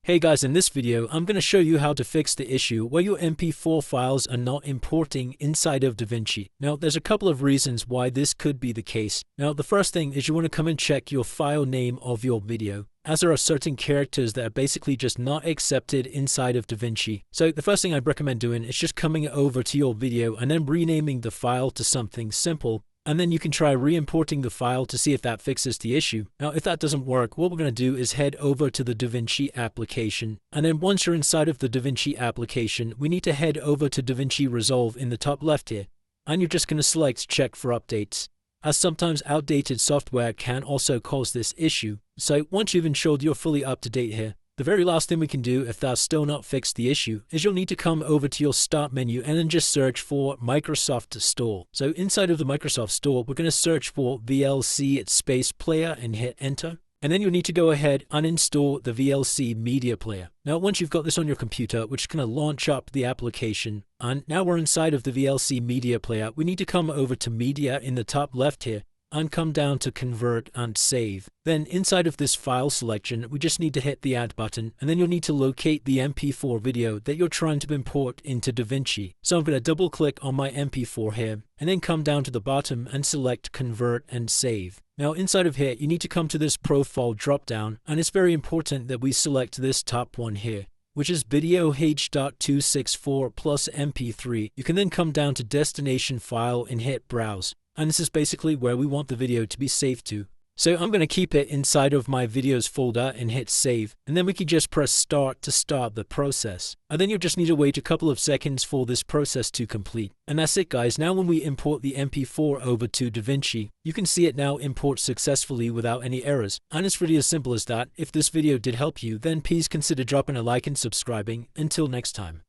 Hey guys, in this video, I'm going to show you how to fix the issue where your MP4 files are not importing inside of DaVinci. Now, there's a couple of reasons why this could be the case. Now, the first thing is you want to come and check your file name of your video, as there are certain characters that are basically just not accepted inside of DaVinci. So the first thing I'd recommend doing is just coming over to your video and then renaming the file to something simple. And then you can try re-importing the file to see if that fixes the issue. Now, if that doesn't work, what we're going to do is head over to the DaVinci application. And then once you're inside of the DaVinci application, we need to head over to DaVinci Resolve in the top left here. And you're just going to select Check for Updates, as sometimes outdated software can also cause this issue. So once you've ensured you're fully up to date here, the very last thing we can do if that's still not fixed the issue is you'll need to come over to your Start menu and then just search for Microsoft Store. So inside of the Microsoft Store, we're going to search for VLC Space Player and hit Enter. And then you'll need to go ahead and install the VLC Media Player. Now, once you've got this on your computer, we're just going to launch up the application. And now we're inside of the VLC Media Player. We need to come over to Media in the top left here and come down to Convert and Save. Then inside of this file selection, we just need to hit the Add button, and then you'll need to locate the MP4 video that you're trying to import into DaVinci. So I'm going to double click on my MP4 here, and then come down to the bottom and select Convert and Save. Now inside of here, you need to come to this profile drop-down, and it's very important that we select this top one here, which is video H.264 plus MP3. You can then come down to Destination File and hit Browse. And this is basically where we want the video to be saved to. So I'm going to keep it inside of my videos folder and hit save. And then we can just press start to start the process. And then you'll just need to wait a couple of seconds for this process to complete. And that's it, guys. Now when we import the MP4 over to DaVinci, you can see it now imports successfully without any errors. And it's really as simple as that. If this video did help you, then please consider dropping a like and subscribing. Until next time.